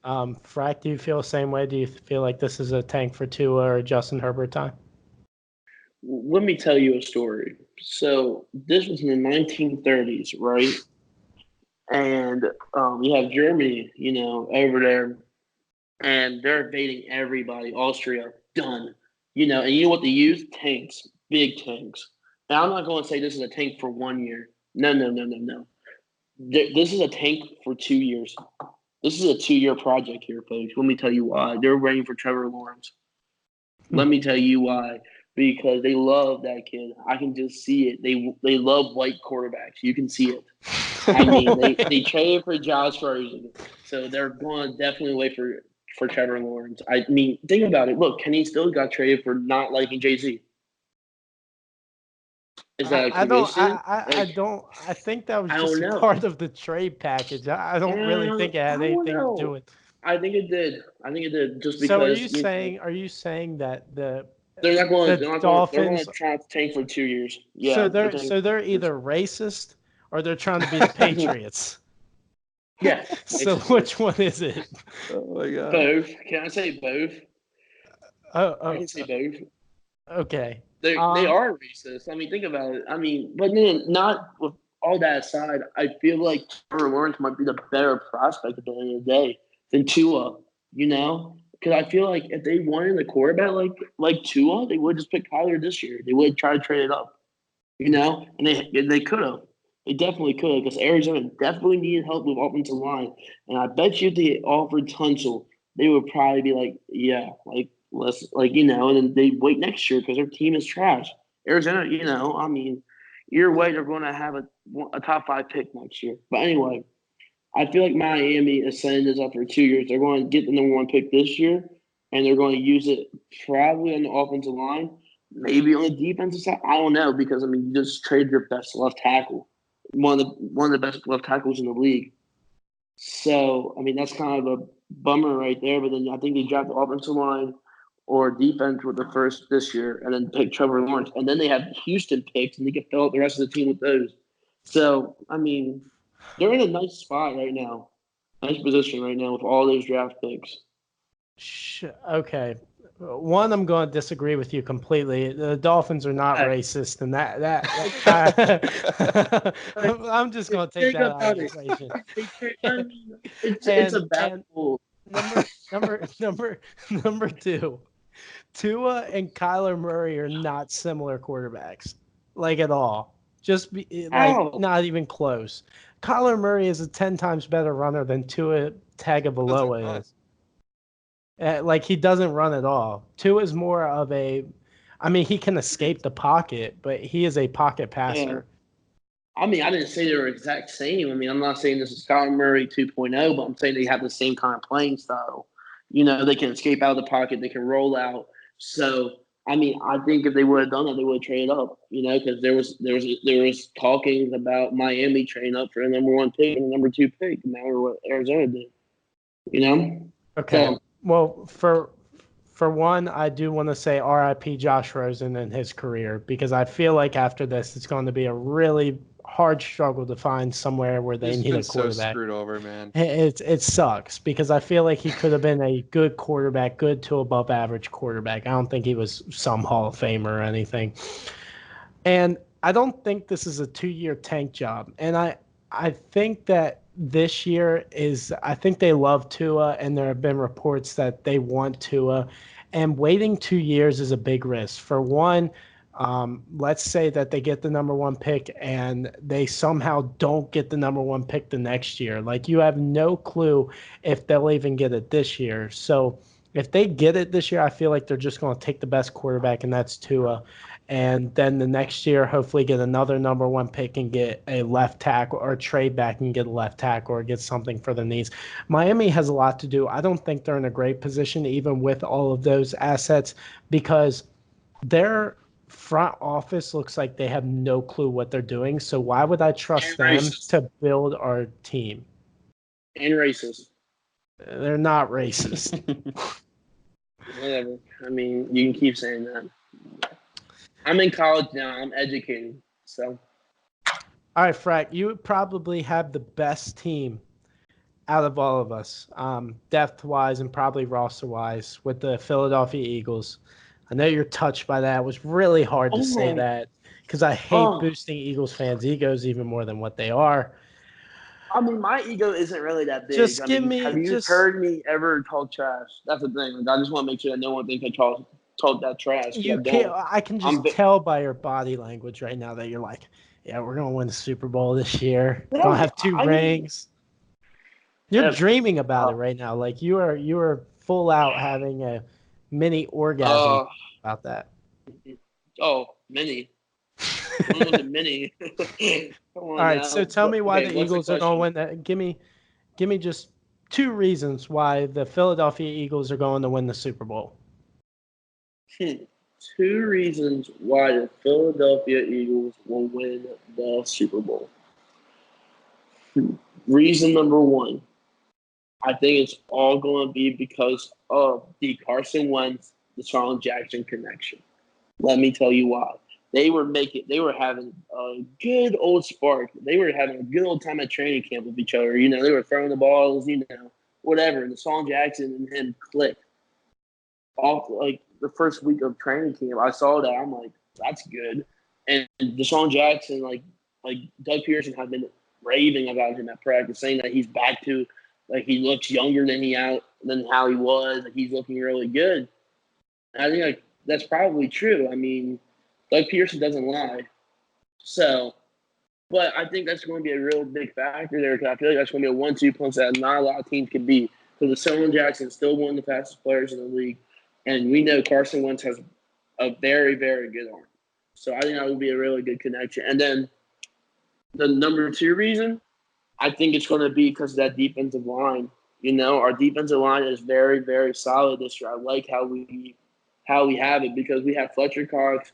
Frack, do you feel the same way? Do you feel like this is a tank for Tua or Justin Herbert time? Let me tell you a story. So this was in the 1930s, right? And you have Germany, over there, and they're invading everybody. Austria, done. And you know what they use? Tanks, big tanks. And I'm not going to say this is a tank for 1 year. No. This is a tank for 2 years. This is a 2-year project here, folks. Let me tell you why. They're waiting for Trevor Lawrence. Let me tell you why. Because they love that kid. I can just see it. They love white quarterbacks. You can see it. I mean, they traded for Josh Rosen, so they're going to definitely wait for Trevor Lawrence. I mean, think about it. Look, Kenny still got traded for not liking Jay-Z. Is that a coincidence? I think that was just part of the trade package. I don't really think it had anything to do with. I think it did. Just because. So are you saying that they're not going to Dolphins? They're going to try to tank for 2 years. Yeah. So they're either racist or they're trying to be the Patriots. Yeah. So which one is it? Oh my God. Both. Can I say both? I can say both. Okay. They are racist. I mean, think about it. I mean, but then not with all that aside, I feel like Trevor Lawrence might be the better prospect at the end of the day than Tua. Because I feel like if they wanted a quarterback like Tua, they would just pick Kyler this year. They would try to trade it up. And they could have. They definitely could have, because Arizona definitely needed help with offensive line. And I bet you if they offered Tunsil, they would probably be like, yeah, let's and then they wait next year because their team is trash. Arizona, I mean, either way, they're going to have a top 5 pick next year. But anyway, I feel like Miami is setting this up for 2 years. They're going to get the number 1 pick this year, and they're going to use it probably on the offensive line, maybe on the defensive side. I don't know, because I mean, you just traded your best left tackle, one of the best left tackles in the league. So I mean, that's kind of a bummer right there. But then I think they dropped the offensive line or defense with the first this year, and then pick Trevor Lawrence, and then they have Houston picks, and they can fill out the rest of the team with those. So I mean, they're in a nice spot right now, nice position right now with all those draft picks. Okay. One, I'm going to disagree with you completely. The Dolphins are not racist, and I'm just going to take that out of the equation. I mean, it's a bad pool. Number 2, Tua and Kyler Murray are not similar quarterbacks, at all. Not even close. Kyler Murray is a 10 times better runner than Tua Tagovailoa is. He doesn't run at all. Tua is more of he can escape the pocket, but he is a pocket passer. Yeah. I mean, I didn't say they were exact same. I mean, I'm not saying this is Kyler Murray 2.0, but I'm saying they have the same kind of playing style. They can escape out of the pocket. They can roll out. So, I mean, I think if they would have done that, they would have traded up, because there was talking about Miami trading up for the number 1 pick and the number 2 pick, no matter what Arizona did, Okay. So, well, for one, I do want to say RIP Josh Rosen and his career, because I feel like after this, it's going to be a really hard struggle to find somewhere where they need a quarterback. So screwed over, man. It sucks, because I feel like he could have been a good quarterback, good to above average quarterback. I don't think he was some Hall of Famer or anything. And I don't think this is a 2-year tank job. And I think that this year I think they love Tua, and there have been reports that they want Tua, and waiting 2 years is a big risk. For one, let's say that they get the number 1 pick and they somehow don't get the number 1 pick the next year. You have no clue if they'll even get it this year. So if they get it this year, I feel like they're just going to take the best quarterback, and that's Tua. And then the next year, hopefully get another number 1 pick and get a left tackle, or trade back and get a left tackle, or get something for the needs. Miami has a lot to do. I don't think they're in a great position, even with all of those assets, because their front office looks like they have no clue what they're doing. So why would I trust them to build our team? And racist. They're not racist. Whatever. I mean, you can keep saying that. I'm in college now. I'm educated. So. All right, Frack, you probably have the best team out of all of us, depth-wise and probably roster-wise, with the Philadelphia Eagles. I know you're touched by that. It was really hard to say that because I hate boosting Eagles fans' egos even more than what they are. I mean, my ego isn't really that big. Just have you heard me ever talk trash? That's the thing. Like, I just want to make sure that no one thinks I talk that trash. I can just tell by your body language right now that you're like, yeah, we're going to win the Super Bowl this year. We're going to have 2 rings. You're dreaming about it right now. Like you are full out having a mini orgasm about that. Oh, mini. Mini. All right, now. So tell me why the Eagles are going to win that. Give me just 2 reasons why the Philadelphia Eagles are going to win the Super Bowl. 2 reasons why the Philadelphia Eagles will win the Super Bowl. Reason number 1. I think it's all going to be because of the Carson Wentz, Deshaun Jackson connection. Let me tell you why. They were having a good old spark. They were having a good old time at training camp with each other. You know, they were throwing the balls, whatever. And Deshaun Jackson and him clicked off like the first week of training camp. I saw that. I'm like, that's good. And Deshaun Jackson, like Doug Pearson had been raving about him at practice, saying that he's back to like he looks younger than how he was. Like he's looking really good. And I think like that's probably true. I mean, Doug Pearson doesn't lie. So, but I think that's going to be a real big factor there because I feel like that's going to be a 1-2 punch that not a lot of teams can beat. Because Deshaun Jackson is still one of the fastest players in the league, and we know Carson Wentz has a very, very good arm. So I think that will be a really good connection. And then the number 2 reason, I think it's going to be because of that defensive line. You know, our defensive line is very, very solid this year. I like how we have it because we have Fletcher Cox.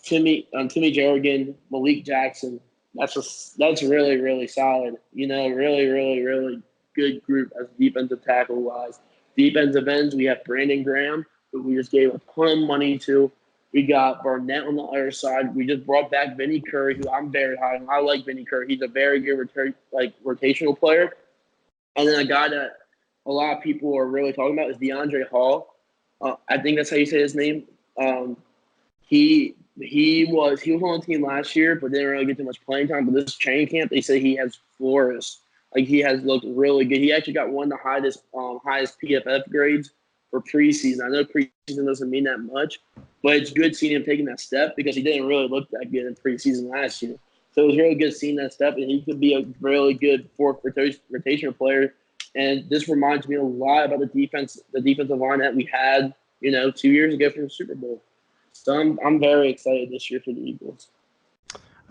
Timmy Jerrigan, Malik Jackson. That's really, really solid. You know, really, really, really good group as defensive tackle wise. Defensive ends, we have Brandon Graham, who we just gave a ton of money to. We got Barnett on the other side. We just brought back Vinny Curry, who I'm very high on. I like Vinny Curry. He's a very good rotational player. And then a guy that a lot of people are really talking about is DeAndre Hall. I think that's how you say his name. He was on the team last year, but didn't really get too much playing time. But this training camp, they say he has flourished. Like he has looked really good. He actually got one of the highest PFF grades for preseason. I know preseason doesn't mean that much, but it's good seeing him taking that step because he didn't really look that good in preseason last year. So it was really good seeing that step, and he could be a really good fourth rotational player. And this reminds me a lot about the defensive line that we had, 2 years ago for the Super Bowl. So I'm very excited this year for the Eagles.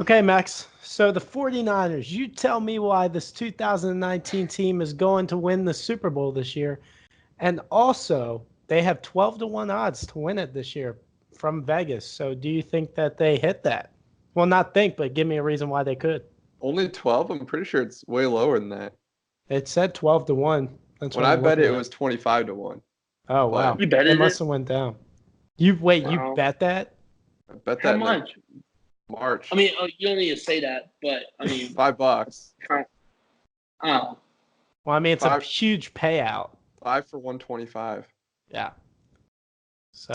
Okay, Max. So the 49ers, you tell me why this 2019 team is going to win the Super Bowl this year. And also, they have 12-1 odds to win it this year from Vegas. So do you think that they hit that? Well, not think, but give me a reason why they could. Only 12? I'm pretty sure it's way lower than that. It said 12-1. That's when I bet it was 25-1. Oh, wow. You bet it? It must have went down. You bet that? I bet that. How much? March. I mean, you don't need to say that, but I mean, $5. Oh. Well, I mean, it's a huge payout. 5 for 125. Yeah. So,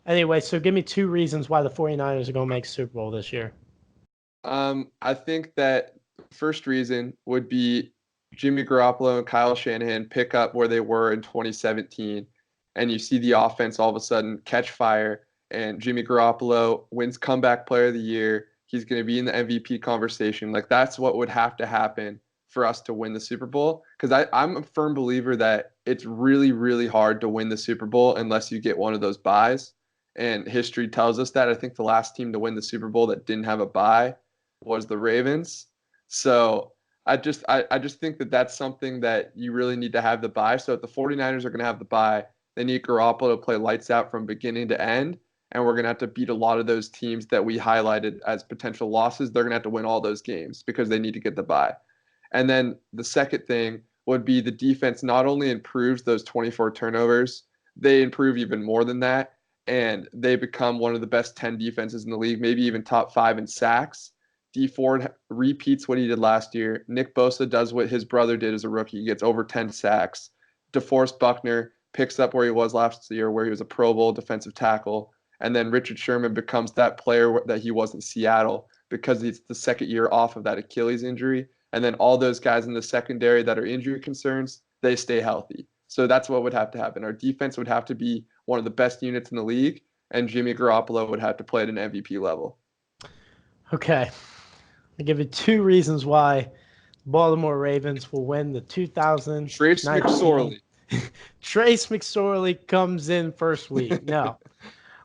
anyway, so give me 2 reasons why the 49ers are going to make Super Bowl this year. I think that first reason would be Jimmy Garoppolo and Kyle Shanahan pick up where they were in 2017, and you see the offense all of a sudden catch fire, and Jimmy Garoppolo wins Comeback Player of the Year. He's going to be in the MVP conversation. Like, that's what would have to happen for us to win the Super Bowl, because I'm a firm believer that it's really, really hard to win the Super Bowl unless you get one of those buys, and history tells us that. I think the last team to win the Super Bowl that didn't have a bye was the Ravens. So I just think that that's something that you really need to have the bye. So if the 49ers are going to have the bye, they need Garoppolo to play lights out from beginning to end, and we're going to have to beat a lot of those teams that we highlighted as potential losses. They're going to have to win all those games because they need to get the bye. And then the second thing would be the defense not only improves those 24 turnovers, they improve even more than that. And they become one of the best 10 defenses in the league, maybe even top 5 in sacks. D Ford repeats what he did last year. Nick Bosa does what his brother did as a rookie. He gets over 10 sacks. DeForest Buckner picks up where he was last year, where he was a Pro Bowl defensive tackle. And then Richard Sherman becomes that player that he was in Seattle because it's the second year off of that Achilles injury. And then all those guys in the secondary that are injury concerns, they stay healthy. So that's what would have to happen. Our defense would have to be one of the best units in the league, and Jimmy Garoppolo would have to play at an MVP level. Okay. I'll give you 2 reasons why Baltimore Ravens will win the 2019. Trace McSorley. Trace McSorley comes in first week. No.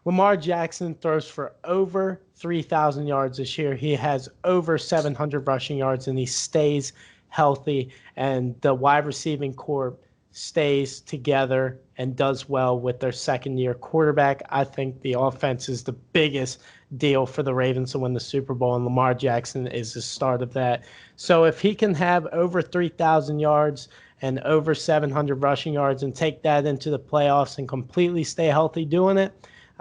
Lamar Jackson throws for over 3,000 yards this year. He has over 700 rushing yards, and he stays healthy. And the wide receiving corps stays together and does well with their second-year quarterback. I think the offense is the biggest deal for the Ravens to win the Super Bowl, and Lamar Jackson is the start of that. So if he can have over 3,000 yards and over 700 rushing yards and take that into the playoffs and completely stay healthy doing it,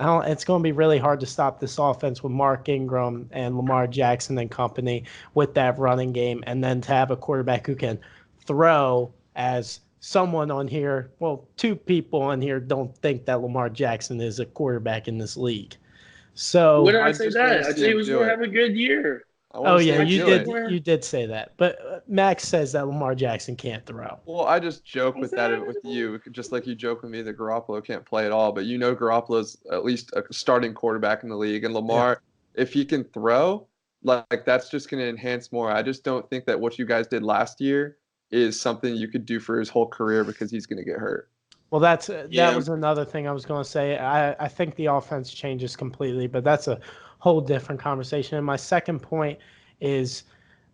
it's going to be really hard to stop this offense with Mark Ingram and Lamar Jackson and company with that running game, and then to have a quarterback who can throw, as someone on here, well, 2 people on here don't think that Lamar Jackson is a quarterback in this league. So when I say that, I say he was going to have a good year. Oh yeah, you did say that. But Max says that Lamar Jackson can't throw. Well, I just joke with that with you, just like you joke with me that Garoppolo can't play at all. But Garoppolo's at least a starting quarterback in the league, and Lamar, if he can throw, like that's just going to enhance more. I just don't think that what you guys did last year is something you could do for his whole career because he's going to get hurt. Well, that was another thing I was going to say. I think the offense changes completely, but that's a whole different conversation. And my second point is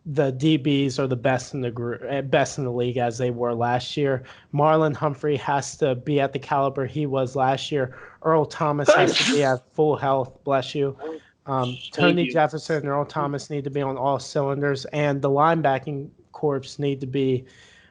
the DBs are the best in the group, best in the league as they were last year. Marlon Humphrey has to be at the caliber he was last year. Earl Thomas has to be at full health. Bless you. Tony Jefferson and Earl Thomas need to be on all cylinders, and the linebacking corps need to be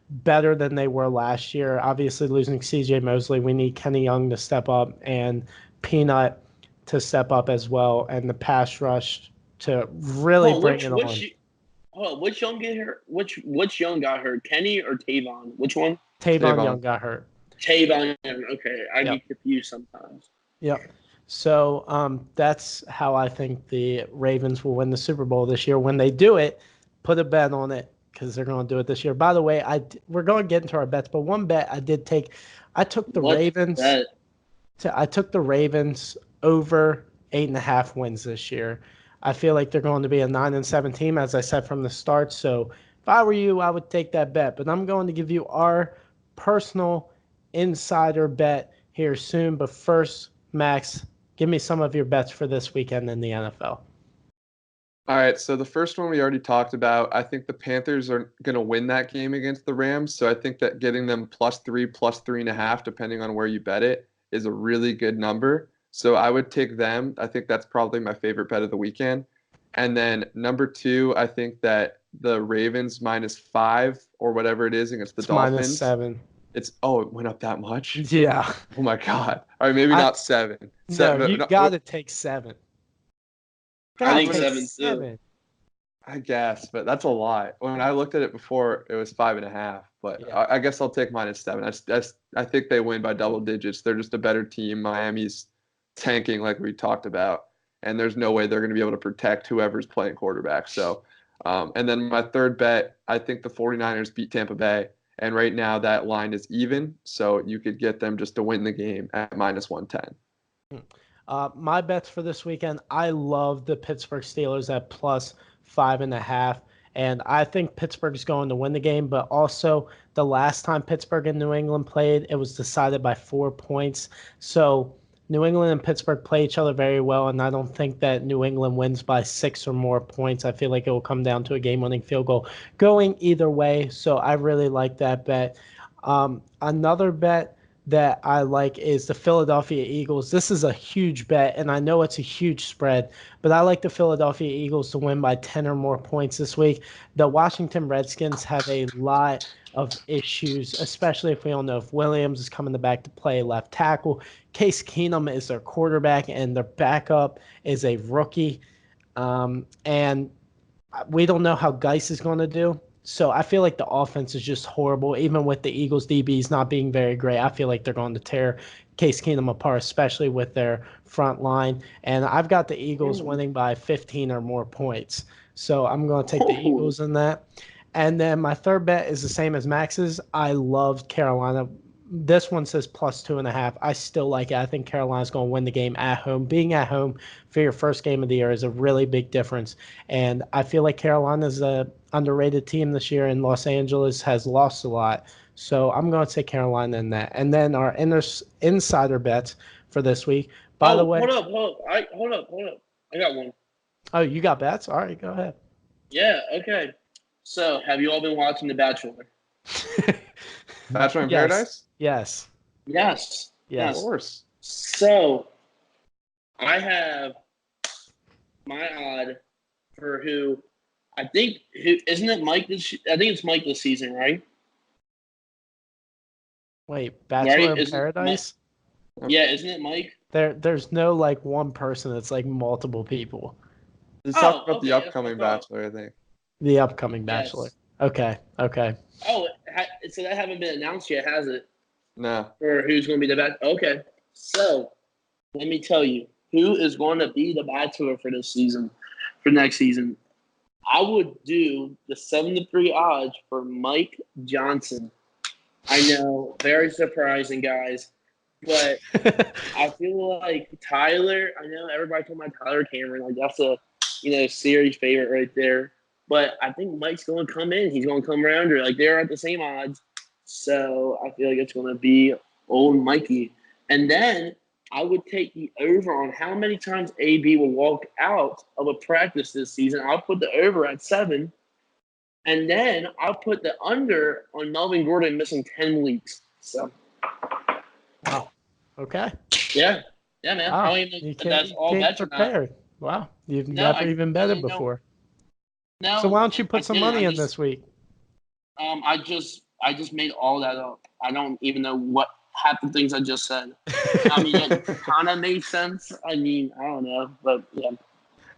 better than they were last year. Obviously, losing C.J. Mosley, we need Kenny Young to step up and Peanut to step up as well, and the pass rush to really bring it on. Which Young get hurt? Which Young got hurt? Kenny or Tavon? Which one? Tavon Young got hurt. Tavon Young. Okay, I get confused sometimes. Yep. So that's how I think the Ravens will win the Super Bowl this year. When they do it, put a bet on it because they're going to do it this year. By the way, we're going to get into our bets, but one bet I did take, I took the Ravens. I took the Ravens over 8.5 wins this year. I feel like they're going to be a 9-7 team, as I said from the start. So if I were you, I would take that bet. But I'm going to give you our personal insider bet here soon. But first, Max, give me some of your bets for this weekend in the NFL. All right, so the first one we already talked about. I think the Panthers are going to win that game against the Rams. So I think that getting them +3, +3.5, depending on where you bet it, is a really good number. So I would take them. I think that's probably my favorite bet of the weekend. And then number 2, I think that the Ravens -5 or whatever it is against the Dolphins. -7. It went up that much? Yeah. Oh my God. All right, maybe not 7. No, you got to take 7. I think 7 too. I guess, but that's a lot. When I looked at it before, it was 5.5. But yeah. I guess I'll take -7. I think they win by double digits. They're just a better team. Miami's tanking like we talked about, and there's no way they're going to be able to protect whoever's playing quarterback. So, and then my third bet, I think the 49ers beat Tampa Bay, and right now that line is even, so you could get them just to win the game at -110. My bets for this weekend, I love the Pittsburgh Steelers at +5.5. And I think Pittsburgh is going to win the game, but also the last time Pittsburgh and New England played, it was decided by 4 points. So New England and Pittsburgh play each other very well, and I don't think that New England wins by 6 or more points. I feel like it will come down to a game-winning field goal going either way, so I really like that bet. Another bet that I like is the Philadelphia Eagles. This is a huge bet, and I know it's a huge spread, but I like the Philadelphia Eagles to win by 10 or more points this week. The Washington Redskins have a lot of issues, especially if we don't know if Williams is coming back to play left tackle. Case Keenum is their quarterback, and their backup is a rookie. And we don't know how Geis is going to do. So I feel like the offense is just horrible. Even with the Eagles DBs not being very great, I feel like they're going to tear Case Keenum apart, especially with their front line. And I've got the Eagles winning by 15 or more points. So I'm going to take the Eagles in that. And then my third bet is the same as Max's. I love Carolina. This one says +2.5. I still like it. I think Carolina's going to win the game at home. Being at home for your first game of the year is a really big difference. And I feel like Carolina's a underrated team this year, and Los Angeles has lost a lot. So I'm going to take Carolina in that. And then our insider bets for this week. By the way, hold up. I got one. Oh, you got bets? All right, go ahead. Yeah. Okay. So, have you all been watching The Bachelor? Bachelor in Paradise? Yes. Yes. Of course. So, I have my odd for who I think isn't it Mike I think it's Mike this season, right? Wait, Bachelor in Paradise? Yeah, isn't it Mike? There's no like one person. It's like multiple people. Let's talk about the upcoming Bachelor, I think. The upcoming Bachelor. Yes. Okay. Oh, so that haven't been announced yet, has it? No. For who's going to be the Bachelor? Okay. So, let me tell you, who is going to be the Bachelor for this season, for next season? I would do the 7-3 odds for Mike Johnson. I know, very surprising, guys. But I feel like Tyler, I know everybody talking about Tyler Cameron, like that's a series favorite right there. But I think Mike's going to come in. He's going to come around her. Like they're at the same odds. So I feel like it's going to be old Mikey. And then I would take the over on how many times AB will walk out of a practice this season. I'll put the over at 7. And then I'll put the under on Melvin Gordon missing 10 weeks. So. Wow. Okay. Yeah, man. Wow. I don't even know that's all bets or not. Wow. You've never even betted before. No. So why don't you put some money in this week? I just made all that up. I don't even know what half the things I just said. I mean, it kind of made sense. I mean, I don't know, but yeah.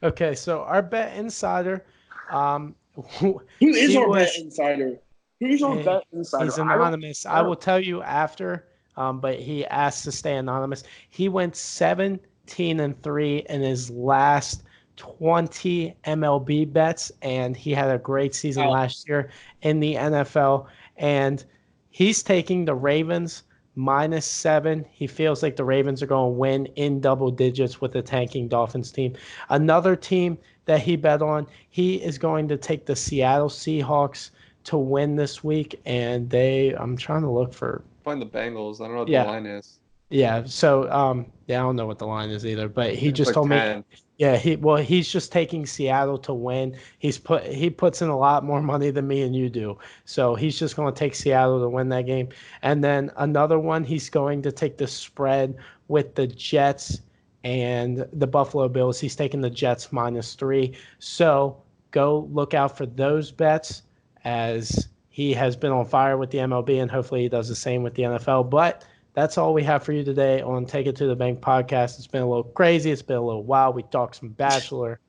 Okay, so our bet insider. Who is our bet insider? Who's our bet insider? He's anonymous. I will tell you after. But he asked to stay anonymous. He went 17-3 in his last 20 MLB bets, and he had a great season last year in the NFL. And he's taking the Ravens -7. He feels like the Ravens are going to win in double digits with the tanking Dolphins team. Another team that he bet on, he is going to take the Seattle Seahawks to win this week, and I'm trying to look for. Find the Bengals. I don't know what the line is. Yeah. So I don't know what the line is either. But he just told 10. Me. Yeah. He's just taking Seattle to win. He puts in a lot more money than me and you do. So he's just going to take Seattle to win that game. And then another one, he's going to take the spread with the Jets and the Buffalo Bills. He's taking the Jets -3. So go look out for those bets, as he has been on fire with the MLB, and hopefully he does the same with the NFL. But that's all we have for you today on Take It to the Bank podcast. It's been a little crazy. It's been a little wild. We talked some Bachelor,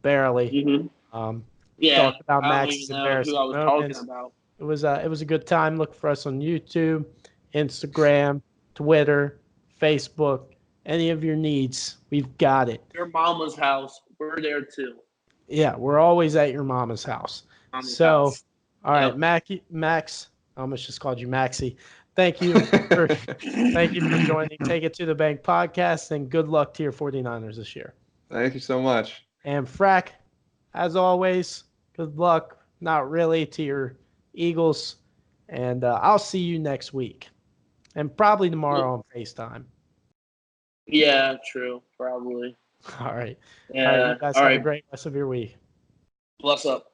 barely. Mm-hmm. Talked about Max's embarrassing moments. It was a good time. Look for us on YouTube, Instagram, Twitter, Facebook. Any of your needs, we've got it. Your mama's house, we're there too. Yeah, we're always at your mama's house. House. All right, Max. I almost just called you Maxie. Thank you for joining Take It to the Bank podcast, and good luck to your 49ers this year. Thank you so much. And Frack, as always, good luck. Not really to your Eagles, and I'll see you next week, and probably tomorrow on FaceTime. Yeah, true. Probably. All right. Yeah. All right, you guys have a great rest of your week. Bless up.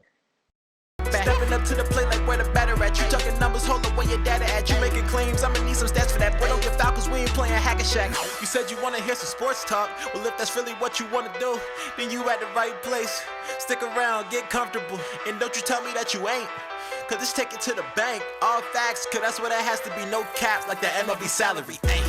back. Stepping up to the plate like where the batter at. You talking numbers, hold up where your data at. You making claims, I'ma need some stats for that. Boy, don't get foul cause we ain't playing hack a Shack. You said you wanna hear some sports talk. Well, if that's really what you wanna do, then you at the right place. Stick around, get comfortable, and don't you tell me that you ain't. Cause this take it to the bank, all facts, cause that's what it has to be, no caps like the MLB salary. Ay.